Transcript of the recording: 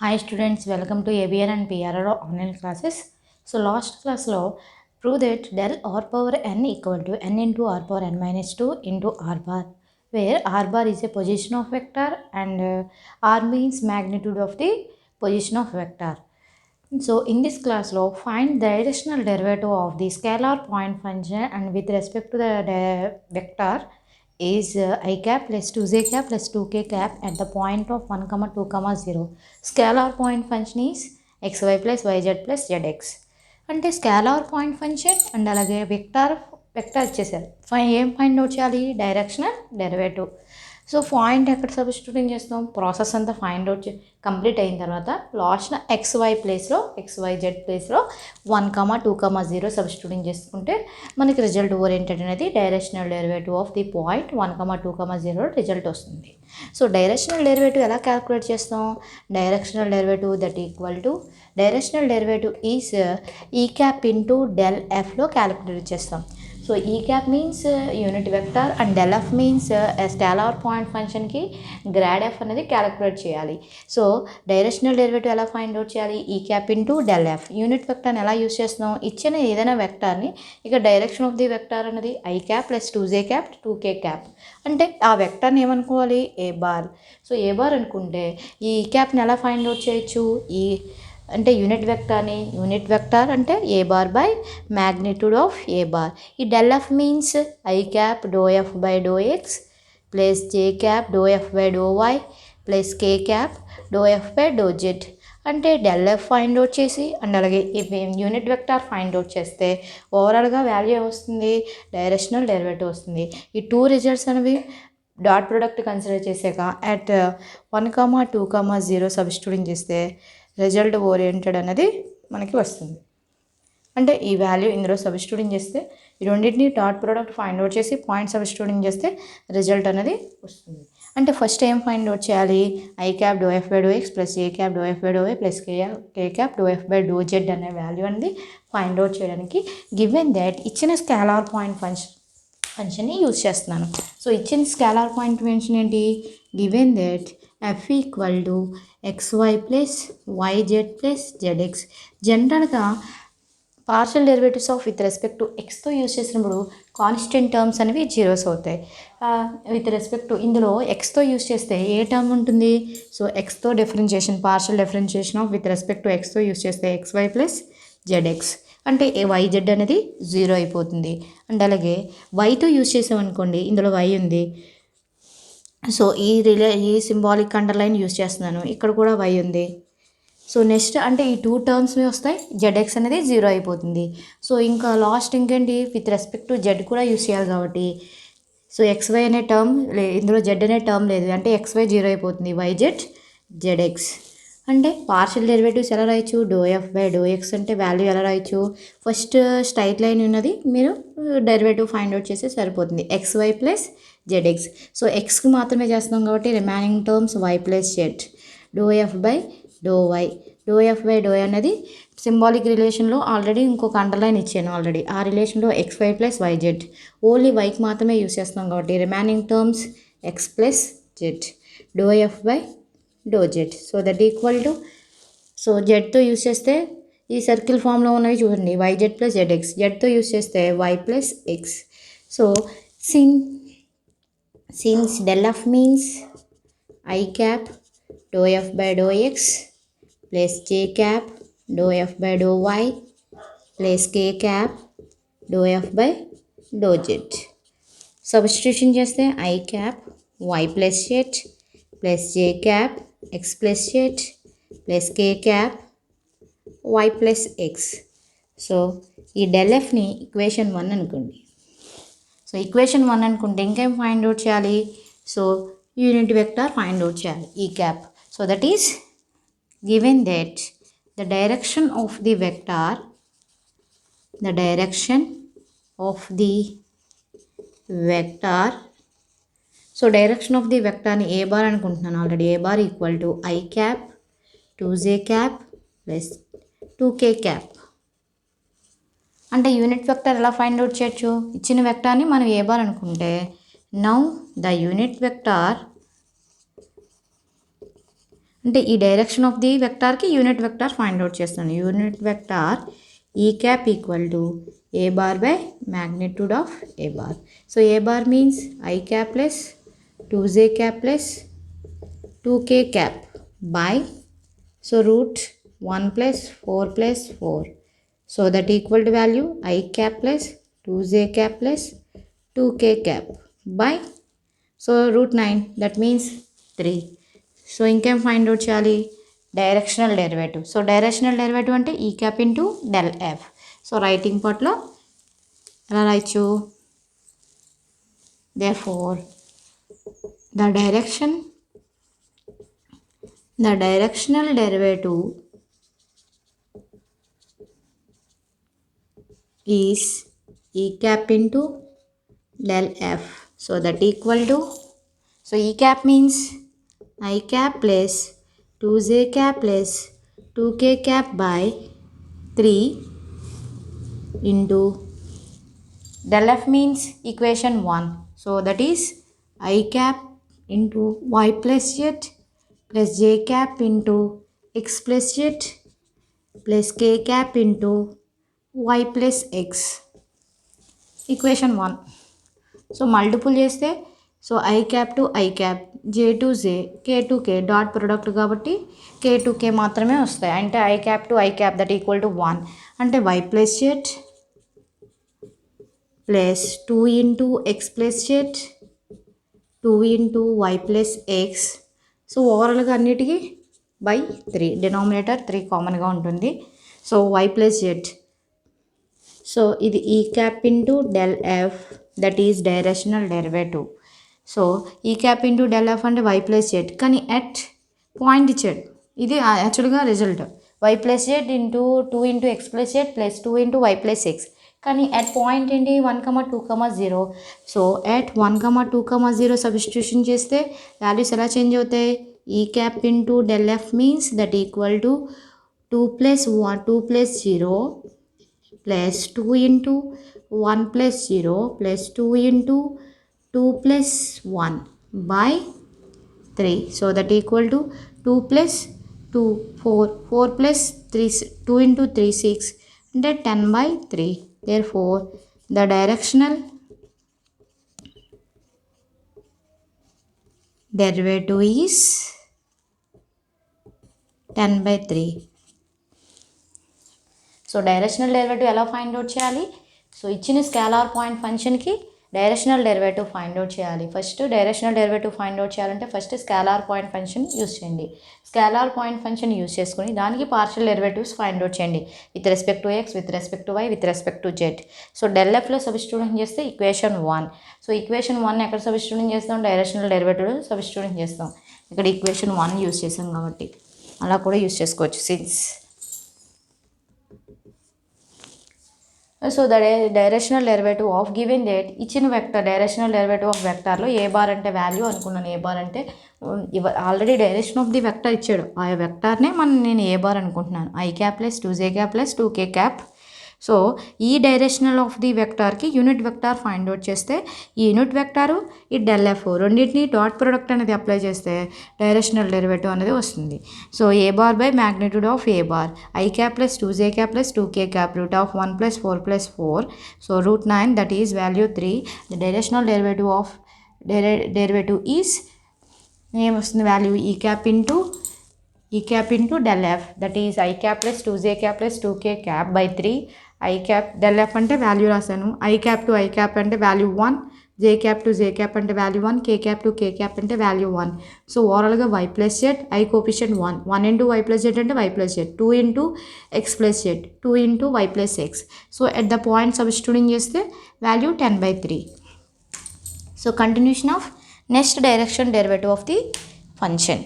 Hi students, welcome to ABN and PRR online classes. So last class lo prove that del r power n equal to n into r power n minus 2 into r bar, where r bar is a position of vector and r means magnitude of the position of vector. So in this class lo find the directional derivative of the scalar point function and with respect to the vector is I cap plus 2j cap plus 2k cap at the point of 1 comma 2 comma 0. Scalar point function is xy plus yz plus zx. అంటే scalar point function and అలాగే vector ఇచ్చేసారు. ఏం find out చేయాలి? Directional derivative. So point ఎక్కడ substituting చేస్తాం? Process అంతా find out complete అయిన తర్వాత లాస్ట్న ఎక్స్వైజెడ్ ప్లేస్లో 1 కమా 2 కమా 0 సబ్స్టిట్యూటింగ్ చేసుకుంటే మనకి రిజల్ట్ ఓరియంటెడ్ అనేది directional derivative of the point 1 comma 2 comma 0 result వస్తుంది. సో డైరెక్షనల్ డెరివేటివ్ ఎలా క్యాలిక్యులేట్ చేస్తాం? Directional derivative that equal to directional derivative is e cap into del ఎఫ్లో క్యాలిక్యులేట్ చేస్తాం. So e cap means unit vector and del f means scalar point ఫంక్షన్కి grad f అనేది calculate చేయాలి. So directional derivative ఎలా find out చేయాలి? E cap into del F. Unit వెక్టర్ని ఎలా use చేస్తున్నాం? ఇచ్చిన ఏదైనా వెక్టార్ని ఇక డైరెక్షన్ ఆఫ్ ది వెక్టార్ అనేది I cap plus 2j cap 2k cap అంటే ఆ వెక్టర్ని ఏమనుకోవాలి? ఏ బార్. సో ఏ బార్ అనుకుంటే ఈ క్యాప్ని ఎలా ఫైండ్ అవుట్ చేయొచ్చు? ఈ అంటే యూనిట్ వెక్టార్ అంటే a bar by magnitude of a bar. ఈ del f means i cap do f by do x plus j cap do f by do y plus k cap do f by do z. అంటే del f find out చేసి and అలాగే unit vector find out చేస్తే ఓవరాల్గా value వస్తుంది, directional derivative వస్తుంది. ఈ two results అనేవి dot product consider చేసాక అట్ 1 కమా 2 కమా 0 సబ్స్టిట్యూటింగ్ చేస్తే రిజల్ట్ ఓరియంటెడ్ అనేది మనకి వస్తుంది. అంటే ఈ వాల్యూ ఇందులో సబ్స్టిట్యూటింగ్ చేస్తే ఈ రెండింటిని డాట్ ప్రోడక్ట్ ఫైండ్ అవుట్ చేసి పాయింట్ సబ్స్టిట్యూటింగ్ చేస్తే రిజల్ట్ అనేది వస్తుంది. అంటే ఫస్ట్ ఏం ఫైండ్ అవుట్ చేయాలి? I cap do f by do x plus j cap do f by do y plus k cap do f by do z అనే value అనేది find out చేయడానికి given that ఇచ్చిన scalar point ఫంక్షన్ని use చేస్తున్నాను. So ఇచ్చిన scalar point function ఏంటి? Given that f equal to xy plus yz plus zx. జనరల్గా partial derivatives of with respect to ఎక్స్తో యూజ్ చేసినప్పుడు కాన్స్టెంట్ టర్మ్స్ అనేవి జీరోస్ అవుతాయి. విత్ రెస్పెక్ట్ టు ఇందులో ఎక్స్తో యూజ్ చేస్తే ఏ టర్మ్ ఉంటుంది? సో ఎక్స్తో partial differentiation of with respect to ఎక్స్తో యూజ్ చేస్తే xy ప్లస్ zx అంటే yz అనేది 0 అయిపోతుంది. అండ్ అలాగే వైతో యూజ్ చేసామనుకోండి, ఇందులో y ఉంది, సో ఈ సింబాలిక్ అండర్లైన్ యూజ్ చేస్తున్నాను, ఇక్కడ కూడా y ఉంది. సో నెక్స్ట్ అంటే ఈ టూ టర్మ్స్వి వస్తాయి, ZX అనేది 0 అయిపోతుంది. సో ఇంకా లాస్ట్ ఇంకేంటి? విత్ రెస్పెక్ట్ టు Z కూడా యూజ్ చేయాలి కాబట్టి సో XY అనే టర్మ్ ఇందులో Z అనే టర్మ్ లేదు అంటే XY 0 అయిపోతుంది, YZ ZX. అంటే పార్షియల్ డెరివేటివ్స్ ఎలా రాయొచ్చు? Do f by do x అంటే వాల్యూ ఎలా రాయొచ్చు? ఫస్ట్ స్ట్రైట్ లైన్ ఉన్నది మీరు డెరివేటివ్ ఫైండ్ అవుట్ చేస్తే సరిపోతుంది, XY ప్లస్ ZX. సో ఎక్స్కి మాత్రమే చేస్తున్నాం కాబట్టి remaining terms Y plus Z. Doe f by do y. Doe f by doe అనేది సింబాలిక్ రిలేషన్లో ఆల్రెడీ ఇంకొక అండర్లైన్ ఇచ్చాను ఆల్రెడీ. ఆ రిలేషన్లో XY ప్లస్ YZ. ఓన్లీ వైకి మాత్రమే యూస్ చేస్తున్నాం కాబట్టి remaining terms X plus Z. Doe f by do z. So that equal to so జెడ్తో యూస్ చేస్తే ఈ సర్కిల్ ఫామ్లో ఉన్నవి చూడండి, YZ ప్లస్ ZX. జెడ్తో యూస్ చేస్తే Y plus X. So since del f means I cap doe f by do x plus j cap do f by do y plus k cap do f by do z. Substitution చేస్తే i cap y plus z plus j cap x plus z plus k cap y plus x. So ఈ del ఎఫ్ని equation 1 అనుకోండి. So equation 1 అనుకుంటే ఇంకేం find out చేయాలి? So unit vector find out చేయాలి, e cap. So that is given that the direction of the vector so direction of the వెక్టార్ని a bar అనుకుంటున్నాను already. A bar equal to i cap 2j cap plus 2k cap. అంటే unit vector ఎలా find out చేయొచ్చు? ఇచ్చిన వెక్టార్ని మనం a bar అనుకుంటే now the unit vector అంటే ఈ డైరెక్షన్ ఆఫ్ ది వెక్టార్కి యూనిట్ వెక్టార్ ఫైండ్ అవుట్ చేస్తాను. Unit vector e cap equal to A bar by magnitude of a bar. So A bar means i cap plus 2j cap plus 2k cap by so root 1 plus 4 plus 4. So that equal to value I cap plus 2j cap plus 2k cap by so root 9, that means 3. So ఇంకేం find out చేయాలి? Directional derivative. So directional derivative అంటే e cap into del f. So writing పార్ట్లో ఎలా రాయచ్చు? therefore the directional derivative is e cap into del f. So that equal to, so e cap means I cap plus 2j cap plus 2k cap by 3 into del f means equation 1. So that is I cap into y plus z plus j cap into x plus z plus k cap into y plus x. Equation 1. So multiple చేస్తే so I cap to I cap, j to j, k to k dot product కాబట్టి k to k మాత్రమే వస్తాయి. అంటే I cap to I cap that equal to 1 అంటే y plus z plus 2 into x plus z 2 into y plus x. So ఓవరాల్గా అన్నిటికీ by 3, denominator 3 కామన్గా ఉంటుంది. So y plus z. So ఇది e cap into del f, that is directional derivative. So e cap into del f అంటే y plus z, కానీ at point ఇచ్చాడు. ఇది యాక్చువల్గా result y plus z into 2 into x plus z plus 2 into y plus x. కానీ at point ఏంటి 1,2,0. So at 1,2,0 substitution చేస్తే values ఎలా change అవుతాయి? E cap into del f means that equal to 2 plus 0 plus 2 into 1 plus 0 plus 2 into 2 plus 1 by 3. So that equal to 2 plus 2 4, 4 plus 3 2 into 3 6 అంటే 10 by 3. Therefore the directional derivative is 10 by 3. So directional derivative ఎలా find out చేయాలి? So ఇచ్చిన scalar point ఫంక్షన్కి directional derivative find out చేయాలి. First directional derivative find out చేయాలంటే first scalar point function use చేయండి. Scalar point function use చేసుకుని దానికి partial derivatives find out చేయండి with respect to x, with respect to y, with respect to z. So del ఎఫ్లో substitution చేస్తే equation 1. So equation 1 ఎక్కడ substitution చేస్తాం? Directional derivative substitution చేస్తాం. ఇక్కడ ఈక్వేషన్ 1 యూస్ చేసాం కాబట్టి అలా కూడా యూస్ చేసుకోవచ్చు. Since so the directional derivative of given date ఇచ్చిన వెక్టర్, డైరెక్షనల్ డెరివేటివ్ ఆఫ్ వెక్టార్లో ఏ బార్ అంటే వాల్యూ అనుకున్నాను. ఏ బార్ అంటే already direction of the vector ఇచ్చాడు, ఆ వెక్టార్నే నేను ఏ బార్ అనుకుంటున్నాను. I cap plus 2j cap plus 2k cap. So ఈ డైరెక్షనల్ ఆఫ్ ది వెక్టార్కి యూనిట్ వెక్టార్ ఫైండ్ అవుట్ చేస్తే ఈ యూనిట్ వెక్టారు ఈ డెల్ ఎఫ్ రెండింటిని డాట్ ప్రొడక్ట్ అనేది అప్లై చేస్తే డైరెక్షనల్ డెరివేటివ్ అనేది వస్తుంది. So A bar by magnitude of a bar I cap plus 2j cap plus 2k cap root of 1 plus 4 plus 4. So root 9 that is value 3. The directional derivative of derivative is ఏమొస్తుంది? Value ఈ cap into del f, that is I cap plus 2j cap plus 2k cap by 3. I cap del f అంటే value రాశాను, I cap to I cap అంటే value 1, j cap to j cap అంటే value 1, k cap to k cap అంటే value 1. So ఓవరాల్గా y plus z, I coefficient 1, 1 into y plus z అంటే y plus z, 2 into x plus z, 2 into y plus x. So at the point substituting చేస్తే value 10 by 3. So continuation of next direction derivative of the function.